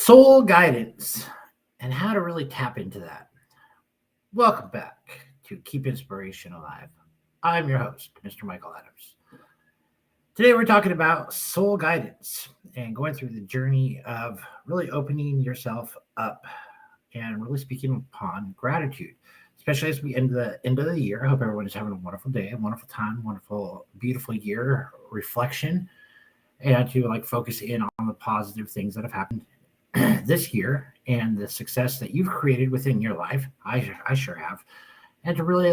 Soul guidance and how to really tap into that. Welcome back to Keep Inspiration Alive. I'm your host, Mr. Michael Adams. Today we're talking about soul guidance and going through the journey of really opening yourself up and really speaking upon gratitude, especially as we end of the year. I hope everyone is having a wonderful day, a wonderful time, wonderful, beautiful year reflection, and to focus in on the positive things that have happened this year and the success that you've created within your life. I sure have. And to really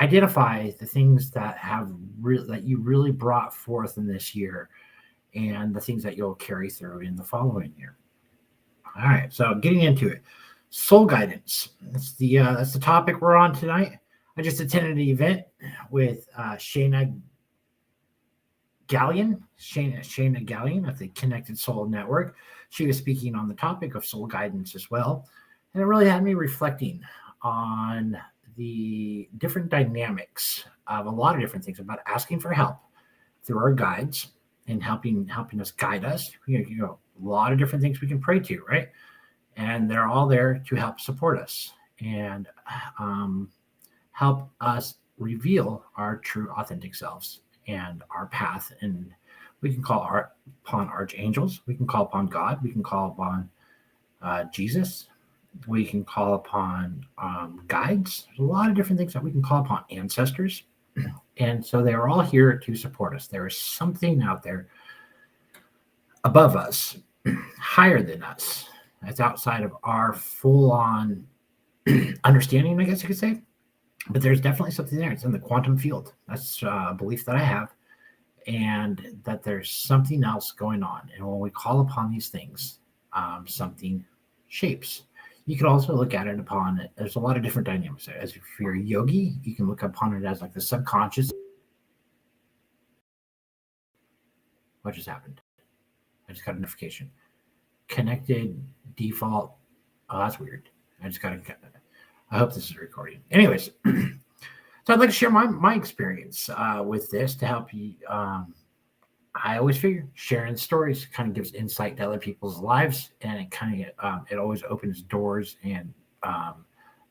identify the things that that you really brought forth in this year and the things that you'll carry through in the following year. All right, so getting into it. Soul guidance. That's the topic we're on tonight. I just attended an event with Shayna Gallion of the Connected Soul Network. She was speaking on the topic of soul guidance as well. And it really had me reflecting on the different dynamics of a lot of different things about asking for help through our guides and helping us guide us. A lot of different things we can pray to, right? And they're all there to help support us and help us reveal our true authentic selves and our path. And we can call upon archangels, we can call upon God, we can call upon Jesus, we can call upon guides. There's a lot of different things that we can call upon, ancestors. And so they're all here to support us. There is something out there above us, higher than us, that's outside of our full-on understanding, I guess you could say. But there's definitely something there. It's in the quantum field. That's a belief that I have, and that there's something else going on. And when we call upon these things, something shapes. You could also look at it upon it. There's a lot of different dynamics there. As if you're a yogi, you can look upon it as the subconscious. What just happened? I just got a notification. Connected default. Oh, that's weird. I hope this is recording. Anyways, so I'd like to share my experience with this to help you. I always figure sharing stories kind of gives insight to other people's lives, and it always opens doors and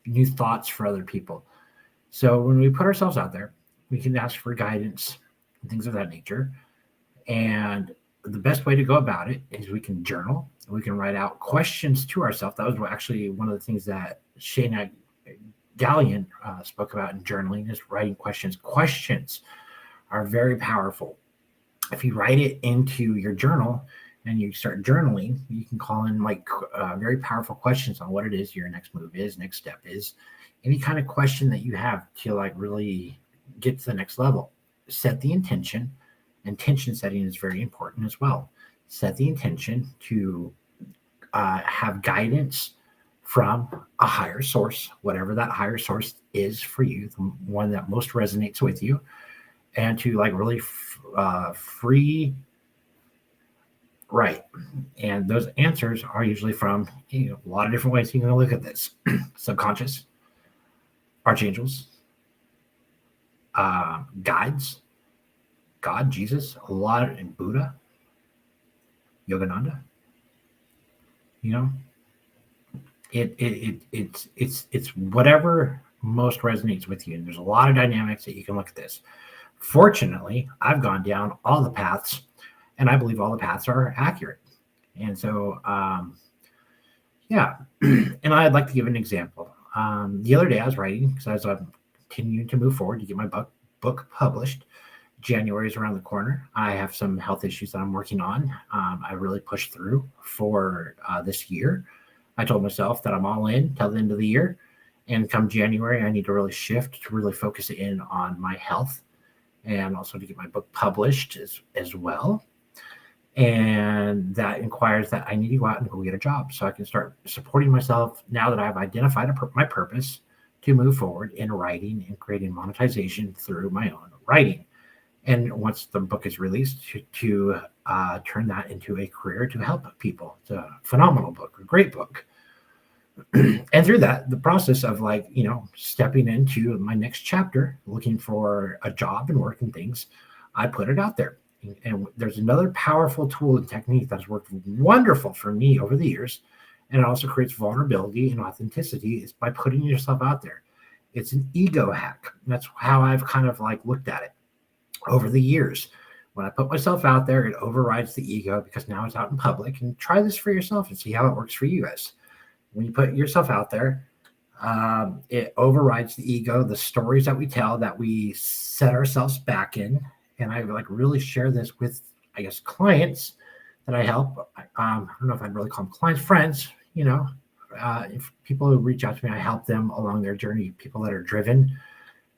new thoughts for other people. So when we put ourselves out there, we can ask for guidance and things of that nature. And the best way to go about it is we can journal. We can write out questions to ourselves. That was actually one of the things that Shayna Gallion spoke about in journaling, is writing questions. Questions are very powerful. If you write it into your journal and you start journaling, you can call in very powerful questions on what it is your next move is, next step is, any kind of question that you have to really get to the next level. Set the intention. Intention setting is very important as well. Set the intention to have guidance from a higher source, whatever that higher source is for you, the one that most resonates with you, and to really free write. And those answers are usually from a lot of different ways you can look at this. Subconscious, archangels, guides, God, Jesus, and Buddha, Yogananda. It's whatever most resonates with you. And there's a lot of dynamics that you can look at this. Fortunately, I've gone down all the paths, and I believe all the paths are accurate. And so, and I'd like to give an example. The other day I was writing, because I'm continuing to move forward to get my book published. January is around the corner. I have some health issues that I'm working on. I really pushed through for this year. I told myself that I'm all in till the end of the year. And come January, I need to really shift to really focus in on my health, and also to get my book published as well. And that requires that I need to go out and go get a job so I can start supporting myself now that I've identified my purpose to move forward in writing and creating monetization through my own writing. And once the book is released, to turn that into a career to help people. It's a phenomenal book, a great book. And through that, the process of stepping into my next chapter, looking for a job and work and things, I put it out there. And there's another powerful tool and technique that's worked wonderful for me over the years, and it also creates vulnerability and authenticity, is by putting yourself out there. It's an ego hack. That's how I've kind of like looked at it over the years. When I put myself out there, it overrides the ego because now it's out in public. And try this for yourself and see how it works for you guys. When you put yourself out there, it overrides the ego, the stories that we tell, that we set ourselves back in. And I like really share this with, I guess, clients that I help. I don't know if I'd really call them clients, friends, if people who reach out to me, I help them along their journey, people that are driven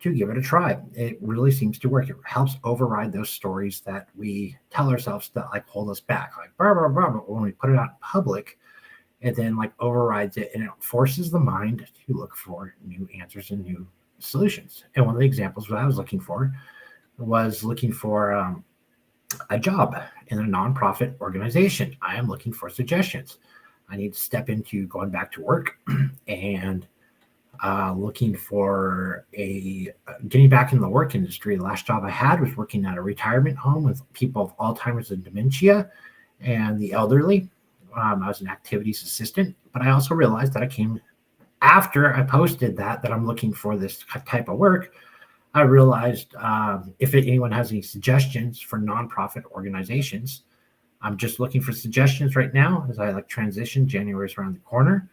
to give it a try. It really seems to work. It helps override those stories that we tell ourselves that like hold us back, like blah, blah, blah. But when we put it out in public, it then like overrides it, and it forces the mind to look for new answers and new solutions. And one of the examples that I was looking for was looking for a job in a nonprofit organization. I am looking for suggestions. I need to step into going back to work and looking for getting back in the work industry. The last job I had was working at a retirement home with people of Alzheimer's and dementia and the elderly. I was an activities assistant, but I also realized that I came after I posted that I'm looking for this type of work. I realized if anyone has any suggestions for nonprofit organizations, I'm just looking for suggestions right now as I like transition. January is around the corner.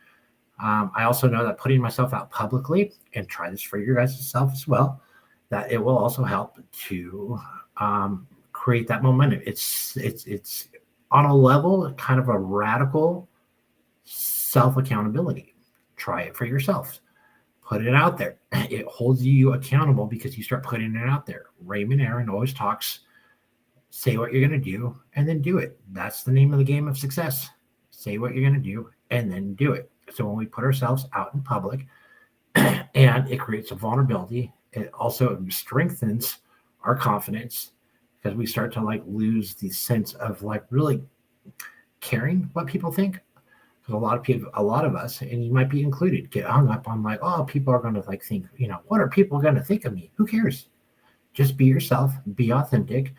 I also know that putting myself out publicly, and try this for your guys' self as well, that it will also help to create that momentum. It's on a level, kind of a radical self-accountability. Try it for yourself. Put it out there. It holds you accountable because you start putting it out there. Raymond Aaron always talks, say what you're going to do and then do it. That's the name of the game of success. Say what you're going to do and then do it. So when we put ourselves out in public and it creates a vulnerability, it also strengthens our confidence because we start to like lose the sense of like really caring what people think. Because a lot of us, and you might be included, get hung up on like, oh, people are going to like think, what are people going to think of me? Who cares? Just be yourself, be authentic.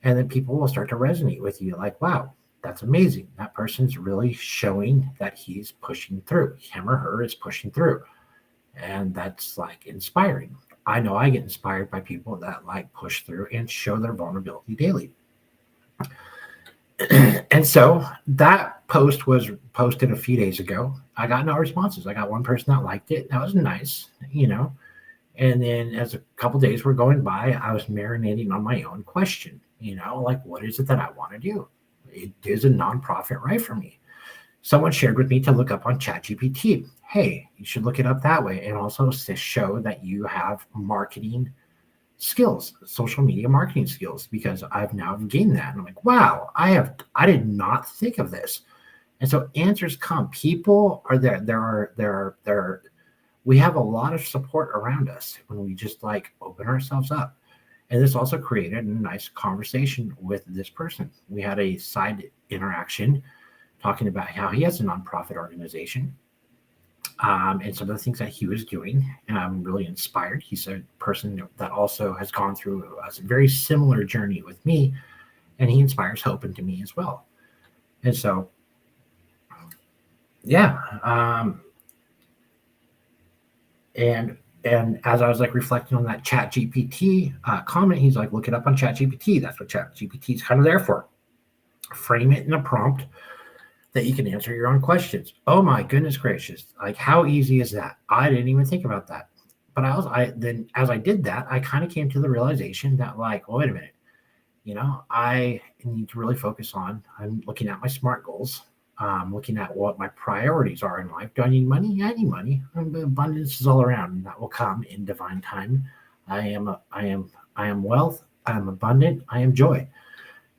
And then people will start to resonate with you like, wow, that's amazing. That person's really showing that he's pushing through. Him or her is pushing through. And that's like inspiring. I know I get inspired by people that like push through and show their vulnerability daily. And so that post was posted a few days ago. I got no responses. I got one person that liked it. That was nice, And then as a couple days were going by, I was marinating on my own question, like, what is it that I want to do? It is a nonprofit right for me. Someone shared with me to look up on ChatGPT. Hey, you should look it up that way. And also to show that you have marketing skills, social media marketing skills, because I've now gained that. And I'm like, wow, I did not think of this. And so answers come. People are there. We have a lot of support around us when we just like open ourselves up. And this also created a nice conversation with this person. We had a side interaction talking about how he has a nonprofit organization and some of the things that he was doing. And I'm really inspired. He's a person that also has gone through a very similar journey with me, and he inspires hope into me as well. And so, yeah. And as I was like reflecting on that ChatGPT comment, he's like, look it up on ChatGPT. That's what ChatGPT is kind of there for. Frame it in a prompt that you can answer your own questions. Oh my goodness gracious. Like, how easy is that? I didn't even think about that. But as I did that, I kind of came to the realization that like, well, wait a minute, I need to really focus on, I'm looking at my SMART goals. Looking at what my priorities are in life. Do I need money? Yeah, I need money. Abundance is all around, and that will come in divine time. I am wealth. I am abundant. I am joy,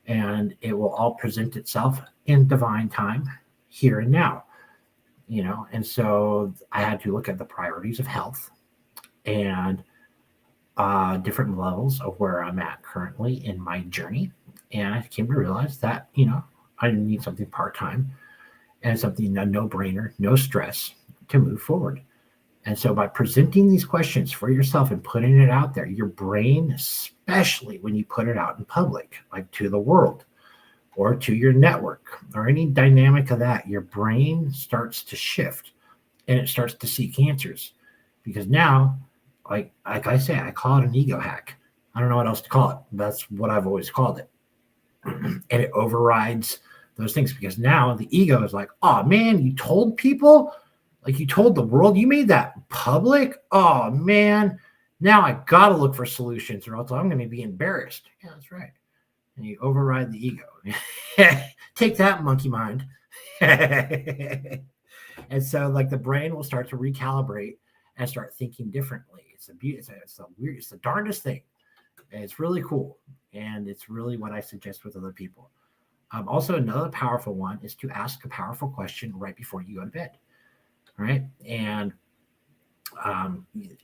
and it will all present itself in divine time, here and now. And so I had to look at the priorities of health and different levels of where I'm at currently in my journey, and I came to realize that I need something part-time. And something, a no-brainer, no stress to move forward. And so by presenting these questions for yourself and putting it out there, your brain, especially when you put it out in public, like to the world or to your network or any dynamic of that, your brain starts to shift and it starts to seek answers. Because now, like I say, I call it an ego hack. I don't know what else to call it. That's what I've always called it. And it overrides those things because now the ego is like, oh man, you told people, like you told the world, you made that public. Oh man, now I gotta look for solutions or else I'm gonna be embarrassed. Yeah, that's right. And you override the ego. Take that, monkey mind. And so like the brain will start to recalibrate and start thinking differently. It's it's the darndest thing. And it's really cool. And it's really what I suggest with other people. Also, another powerful one is to ask a powerful question right before you go to bed. Right. And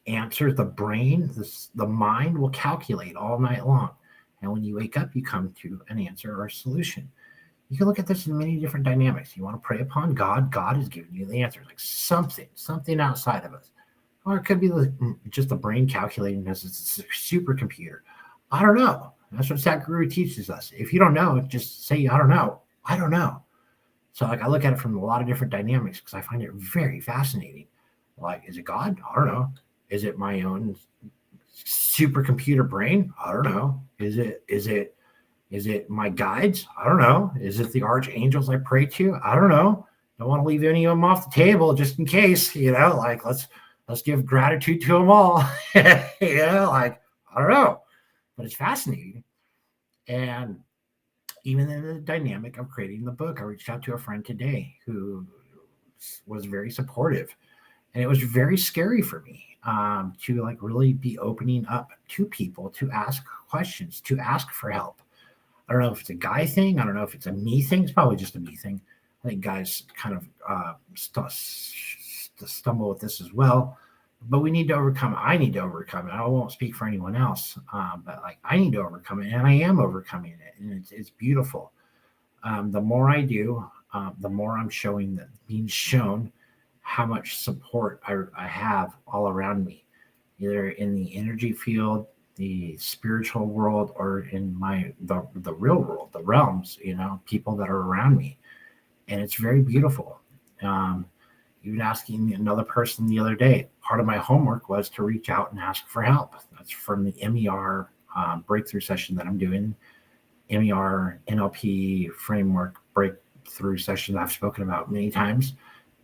answer the brain, the mind will calculate all night long. And when you wake up, you come to an answer or a solution. You can look at this in many different dynamics. You want to pray upon God, God is giving you the answer, like something outside of us. Or it could be just the brain calculating as it's a supercomputer. I don't know. That's what Sadhguru teaches us. If you don't know, just say, I don't know. I don't know. So like I look at it from a lot of different dynamics because I find it very fascinating. Like, is it God? I don't know. Is it my own supercomputer brain? I don't know. Is it my guides? I don't know. Is it the archangels I pray to? I don't know. Don't want to leave any of them off the table just in case, like let's give gratitude to them all. Like, I don't know. But it's fascinating. And even in the dynamic of creating the book, I reached out to a friend today who was very supportive. And it was very scary for me to like really be opening up to people, to ask questions, to ask for help. I don't know if it's a guy thing. I don't know if it's a me thing. It's probably just a me thing. I think guys kind of stumble with this as well. But we need to overcome it. I need to overcome it. I won't speak for anyone else, but like I need to overcome it, and I am overcoming it, and it's beautiful. The more I do, the more I'm being shown how much support I have all around me, either in the energy field, the spiritual world, or in the real world, the realms. People that are around me, and it's very beautiful. Even asking another person the other day, part of my homework was to reach out and ask for help. That's from the MER breakthrough session that I'm doing. MER NLP framework breakthrough session that I've spoken about many times.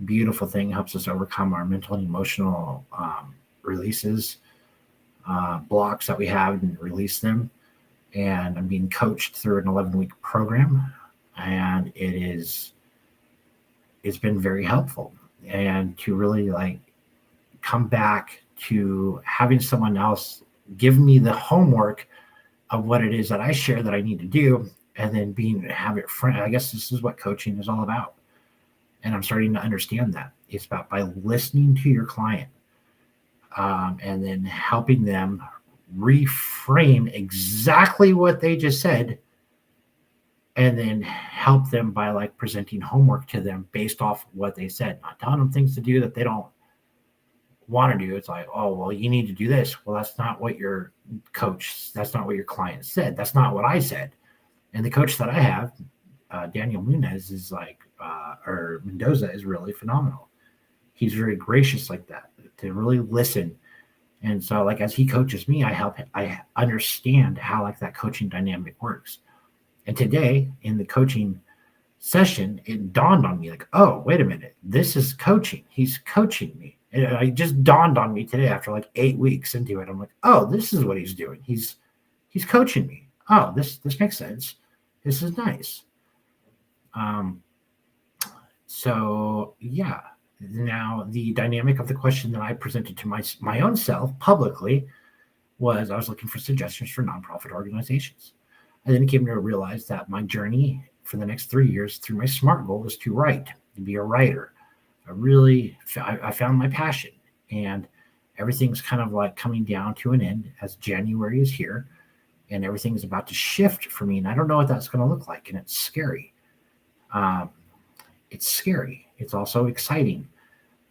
Beautiful thing, helps us overcome our mental and emotional releases, blocks that we have, and release them. And I'm being coached through an 11-week program, and it's been very helpful. And to really like come back to having someone else give me the homework of what it is that I share that I need to do, and then have it friend. I guess this is what coaching is all about. And I'm starting to understand that it's about by listening to your client, and then helping them reframe exactly what they just said, and then help them by like presenting homework to them based off what they said, not telling them things to do that they don't want to do. It's like, oh, well, you need to do this. Well, that's not what that's not what your client said. That's not what I said. And the coach that I have, Daniel Munez, is like, or Mendoza, is really phenomenal. He's very gracious like that, to really listen. And so like, as he coaches me, I understand how like that coaching dynamic works. And today in the coaching session, it dawned on me like, oh, wait a minute, this is coaching. He's coaching me. And it just dawned on me today after like 8 weeks into it. I'm like, oh, this is what he's doing. He's coaching me. Oh, this makes sense. This is nice. So yeah. Now the dynamic of the question that I presented to my own self publicly was I was looking for suggestions for nonprofit organizations. And then it came to realize that my journey for the next 3 years through my SMART goal was to write, to be a writer. I found my passion, and everything's kind of like coming down to an end as January is here, and everything's about to shift for me. And I don't know what that's going to look like. And it's scary. It's scary. It's also exciting.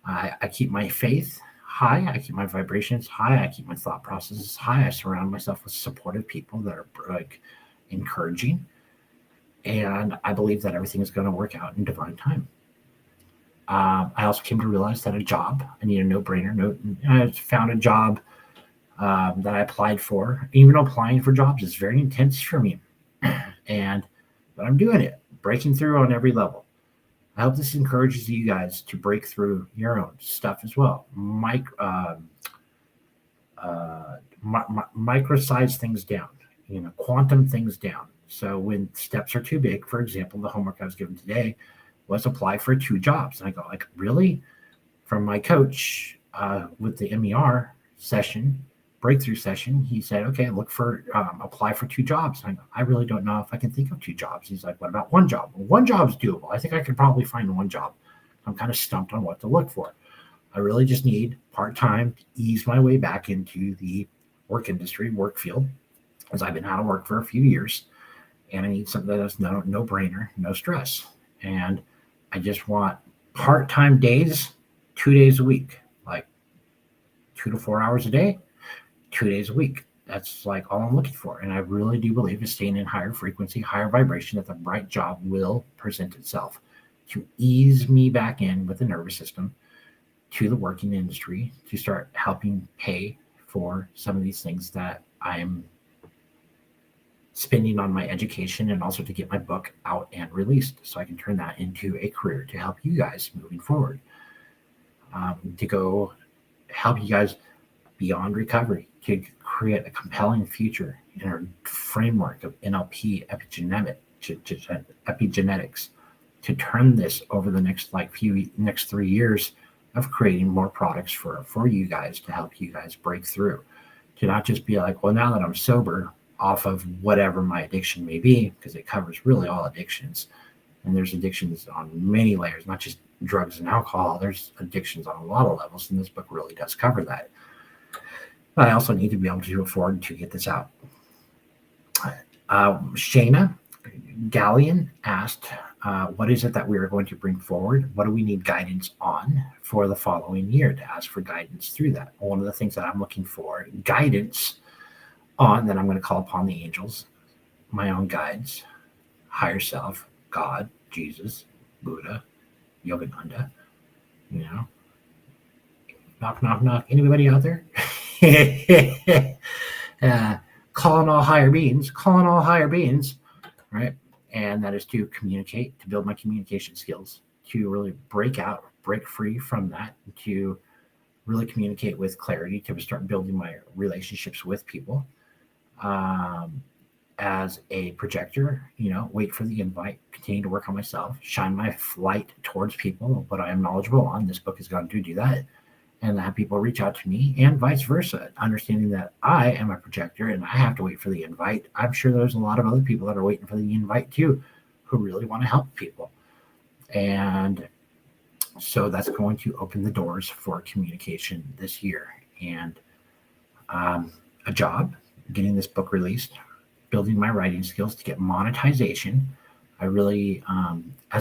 I keep my faith high. I keep my vibrations high. I keep my thought processes high. I surround myself with supportive people that are like encouraging. And I believe that everything is going to work out in divine time. I also came to realize that a job, I need a no-brainer. I found a job that I applied for. Even applying for jobs is very intense for me, but I'm doing it, breaking through on every level. I hope this encourages you guys to break through your own stuff as well. Micro size things down, quantum things down. So when steps are too big, for example, the homework I was given today was apply for 2 jobs. And I go, like, really? From my coach with the MER session, breakthrough session, he said, okay, apply for 2 jobs. And I go, I really don't know if I can think of 2 jobs. He's like, what about 1 job? Well, 1 job's doable. I think I could probably find 1 job. I'm kind of stumped on what to look for. I really just need part-time to ease my way back into the work industry, work field, as I've been out of work for a few years. And I need something that's no-brainer, no stress. And I just want part-time days, 2 days a week, like 2 to 4 hours a day, 2 days a week. That's like all I'm looking for. And I really do believe in staying in higher frequency, higher vibration, that the right job will present itself to ease me back in with the nervous system to the working industry, to start helping pay for some of these things that I'm spending on my education, and also to get my book out and released so I can turn that into a career to help you guys moving forward, to go help you guys beyond recovery, to create a compelling future in our framework of NLP epigenetics, to turn this over the next 3 years of creating more products for you guys, to help you guys break through, to not just be like, well, now that I'm sober off of whatever my addiction may be, because it covers really all addictions. And there's addictions on many layers, not just drugs and alcohol. There's addictions on a lot of levels, and this book really does cover that. But I also need to be able to afford to get this out. Shayna Gallion asked, what is it that we are going to bring forward? What do we need guidance on for the following year, to ask for guidance through that? One of the things that I'm looking for guidance on, that I'm going to call upon the angels, my own guides, higher self, God, Jesus, Buddha, Yogananda, knock, knock, knock. Anybody out there? Calling all higher beings, right? And that is to communicate, to build my communication skills, to really break free from that, to really communicate with clarity, to start building my relationships with people. As a projector, wait for the invite, continue to work on myself, shine my light towards people, what I am knowledgeable on. This book is going to do that, and have people reach out to me, and vice versa, understanding that I am a projector and I have to wait for the invite. I'm sure there's a lot of other people that are waiting for the invite too, who really want to help people. And so that's going to open the doors for communication this year. And a job, getting this book released, building my writing skills to get monetization. I really,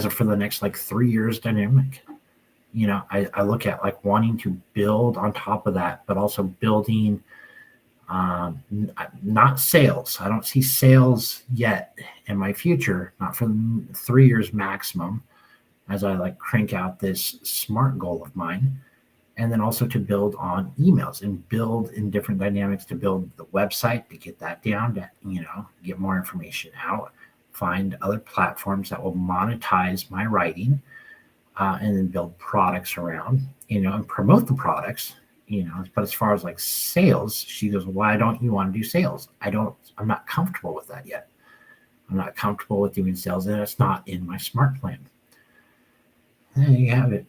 for the next 3 years dynamic, I look at wanting to build on top of that, but also building, not sales. I don't see sales yet in my future, not for 3 years maximum, as I crank out this SMART goal of mine. And then also to build on emails and build in different dynamics, to build the website, to get that down, to, get more information out, find other platforms that will monetize my writing, and then build products around, and promote the products, but as far as sales, she goes, why don't you want to do sales? I'm not comfortable with that yet. I'm not comfortable with doing sales, and it's not in my SMART plan. There you have it.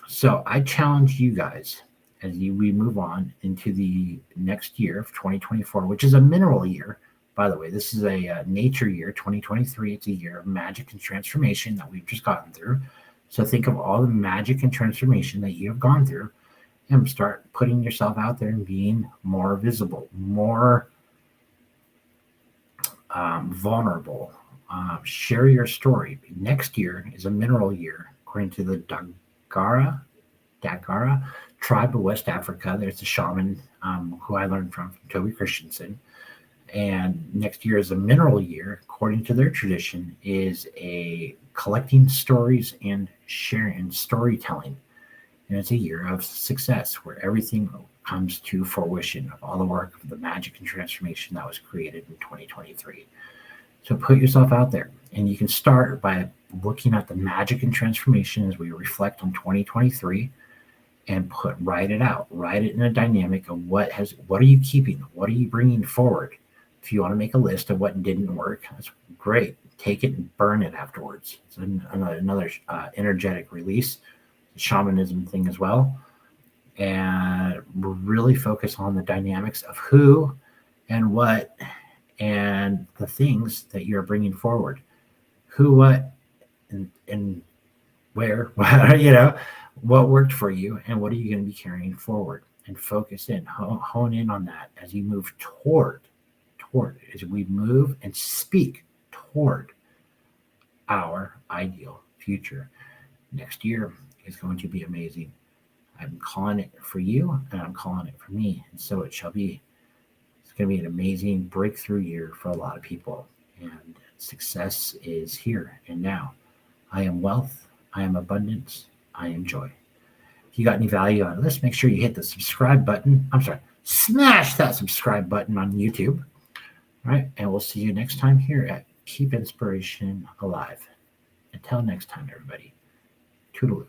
So I challenge you guys as we move on into the next year of 2024, which is a mineral year. By the way, this is a nature year, 2023. It's a year of magic and transformation that we've just gotten through. So think of all the magic and transformation that you have gone through, and start putting yourself out there and being more visible, more vulnerable. Share your story. Next year is a mineral year, according to the Dagara Dagara tribe of West Africa. There's a shaman who I learned from Toby Christensen. And next year is a mineral year, according to their tradition, is a collecting stories and sharing and storytelling. And it's a year of success where everything comes to fruition of all the work of the magic and transformation that was created in 2023. So put yourself out there. And you can start by looking at the magic and transformation as we reflect on 2023 and write it out. Write it in a dynamic of what are you keeping? What are you bringing forward? If you want to make a list of what didn't work, that's great. Take it and burn it afterwards. It's another energetic release, shamanism thing as well. And really focus on the dynamics of who and what and the things that you're bringing forward. Who, what, and where, what worked for you and what are you going to be carrying forward, and focus in, hone in on that as you move toward, as we move and speak toward our ideal future. Next year is going to be amazing. I'm calling it for you and I'm calling it for me, and so it shall be. It's going to be an amazing breakthrough year for a lot of people, and success is here and now. I am wealth, I am abundance, I am joy. If you got any value out of this, make sure you hit the subscribe button. Smash that subscribe button on YouTube. All right, and we'll see you next time here at Keep Inspiration Alive. Until next time, everybody. Toodaloo.